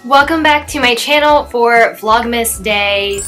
Welcome back to my channel for Vlogmas Day.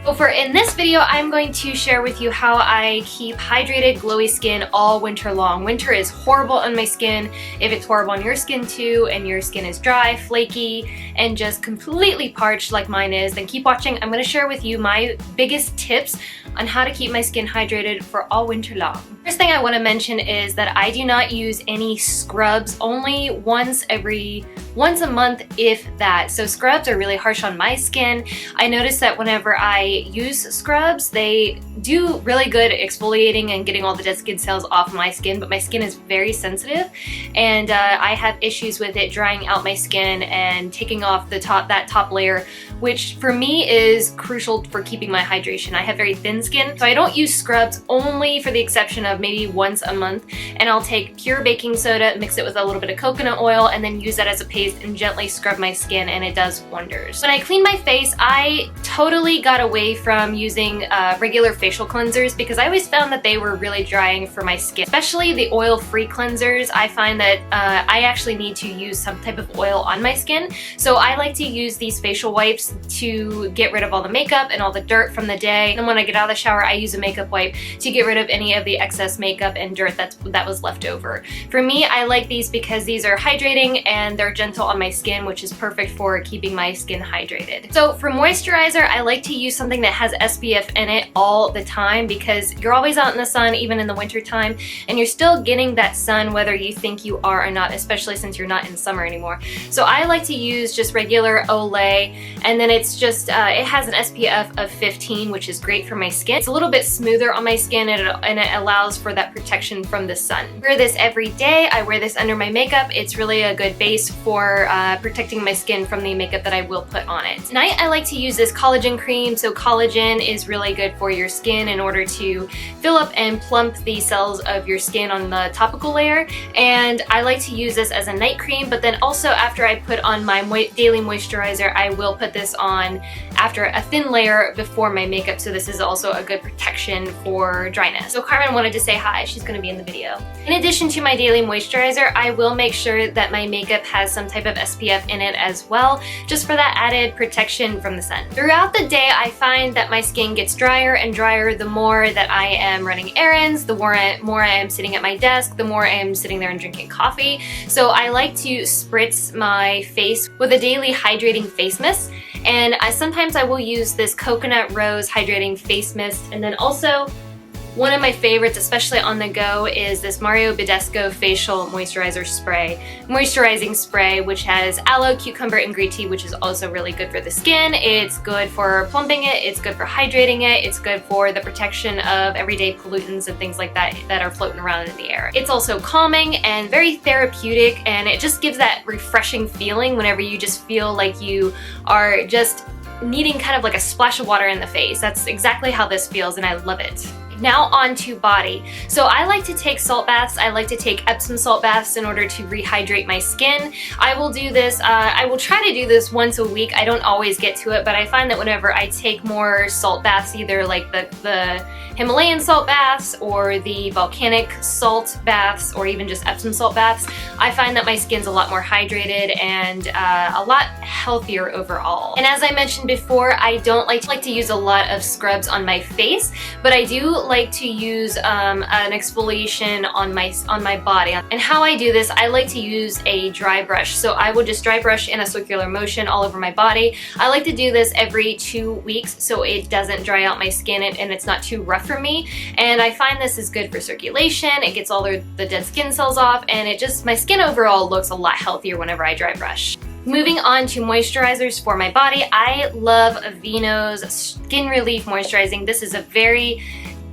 In this video, I'm going to share with you how I keep hydrated, glowy skin all winter long. Winter is horrible on my skin. If it's horrible on your skin too, and your skin is dry, flaky, and just completely parched like mine is, then keep watching. I'm going to share with you my biggest tips on how to keep my skin hydrated for all winter long. First thing I want to mention is that I do not use any scrubs, only once a month, if that. So scrubs are really harsh on my skin. I notice that whenever I use scrubs, they do really good exfoliating and getting all the dead skin cells off my skin, but my skin is very sensitive, and I have issues with it drying out my skin and taking off that top layer, which for me is crucial for keeping my hydration. I have very thin skin, so I don't use scrubs, only for the exception of maybe once a month, and I'll take pure baking soda, mix it with a little bit of coconut oil, and then use that as a paste and gently scrub my skin, and it does wonders. When I clean my face, I totally got away from using regular facial cleansers because I always found that they were really drying for my skin, especially the oil-free cleansers. I find that I actually need to use some type of oil on my skin, so I like to use these facial wipes to get rid of all the makeup and all the dirt from the day. And when I get out of the shower, I use a makeup wipe to get rid of any of the excess makeup and dirt that was left over. For me, I like these because these are hydrating and they're gentle on my skin, which is perfect for keeping my skin hydrated. So for moisturizer, I like to use something that has SPF in it all the time because you're always out in the sun, even in the winter time, and you're still getting that sun whether you think you are or not, especially since you're not in summer anymore. So I like to use just regular Olay, and then it's just, it has an SPF of 15, which is great for my skin. It's a little bit smoother on my skin, and it allows for that protection from the sun. I wear this every day. I wear this under my makeup. It's really a good base for protecting my skin from the makeup that I will put on it. Tonight I like to use this collagen cream. So collagen is really good for your skin in order to fill up and plump the cells of your skin on the topical layer, and I like to use this as a night cream, but then also after I put on my daily moisturizer, I will put this on after a thin layer before my makeup, so this is also a good protection for dryness. So Carmen wanted to say hi. She's going to be in the video. In addition to my daily moisturizer, I will make sure that my makeup has some type of SPF in it as well, just for that added protection from the sun. Throughout the day, I find that my skin gets drier and drier the more that I am running errands, the more I am sitting at my desk, the more I am sitting there and drinking coffee. So I like to spritz my face with a daily hydrating face mist, and sometimes I will use this coconut rose hydrating face mist, and then also one of my favorites, especially on the go, is this Badescu facial moisturizer spray, moisturizing spray, which has aloe, cucumber, and green tea, which is also really good for the skin. It's good for plumping it, it's good for hydrating it, it's good for the protection of everyday pollutants and things like that that are floating around in the air. It's also calming and very therapeutic, and it just gives that refreshing feeling whenever you just feel like you are just needing kind of like a splash of water in the face. That's exactly how this feels, and I love it. Now on to body. So I like to take salt baths. I like to take Epsom salt baths in order to rehydrate my skin. I will do this, I will try to do this once a week. I don't always get to it, but I find that whenever I take more salt baths, either like the Himalayan salt baths or the volcanic salt baths or even just Epsom salt baths, I find that my skin's a lot more hydrated and a lot healthier overall. And as I mentioned before, I don't like to use a lot of scrubs on my face, but I do like to use an exfoliation on my body. And how I do this, I like to use a dry brush. So I will just dry brush in a circular motion all over my body. I like to do this every 2 weeks so it doesn't dry out my skin and it's not too rough for me. And I find this is good for circulation. It gets all the dead skin cells off, and my skin overall looks a lot healthier whenever I dry brush. Moving on to moisturizers for my body, I love Aveeno's Skin Relief Moisturizing. This is a very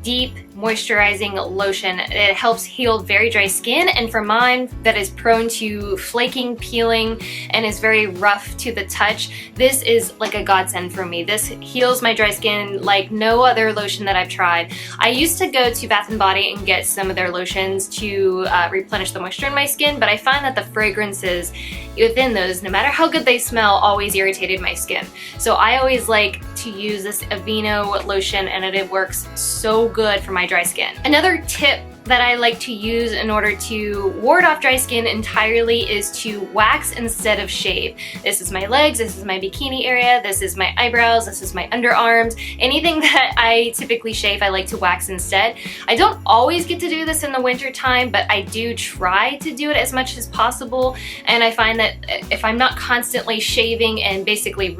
deep moisturizing lotion. It helps heal very dry skin, and for mine that is prone to flaking, peeling, and is very rough to the touch, this is like a godsend for me. This heals my dry skin like no other lotion that I've tried. I used to go to Bath & Body and get some of their lotions to replenish the moisture in my skin, but I find that the fragrances within those, no matter how good they smell, always irritated my skin. So I always like to use this Aveeno lotion, and it works so good for my dry skin. Another tip that I like to use in order to ward off dry skin entirely is to wax instead of shave. This is my legs, this is my bikini area, this is my eyebrows, this is my underarms. Anything that I typically shave, I like to wax instead. I don't always get to do this in the winter time, but I do try to do it as much as possible, and I find that if I'm not constantly shaving and basically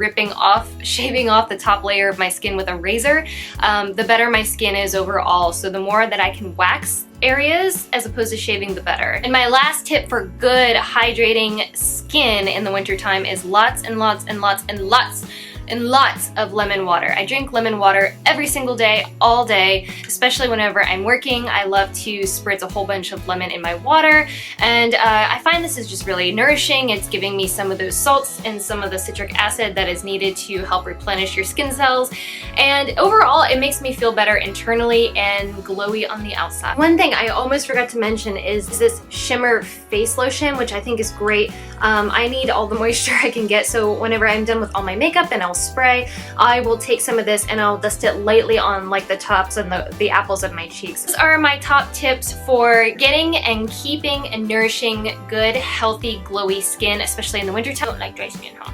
shaving off the top layer of my skin with a razor, the better my skin is overall. So the more that I can wax areas as opposed to shaving, the better. And my last tip for good hydrating skin in the wintertime is lots and lots and lots and lots and lots of lemon water. I drink lemon water every single day, all day, especially whenever I'm working. I love to spritz a whole bunch of lemon in my water, and I find this is just really nourishing. It's giving me some of those salts and some of the citric acid that is needed to help replenish your skin cells, and overall it makes me feel better internally and glowy on the outside. One thing I almost forgot to mention is this shimmer face lotion, which I think is great. I need all the moisture I can get, so whenever I'm done with all my makeup and I'll spray, I will take some of this and I'll dust it lightly on like the tops and the apples of my cheeks. These are my top tips for getting and keeping and nourishing good, healthy, glowy skin, especially in the winter time. I don't like dry skin, huh?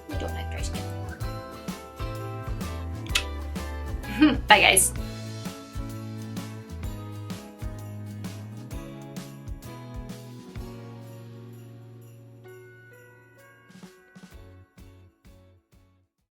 I don't like dry skin. Bye guys.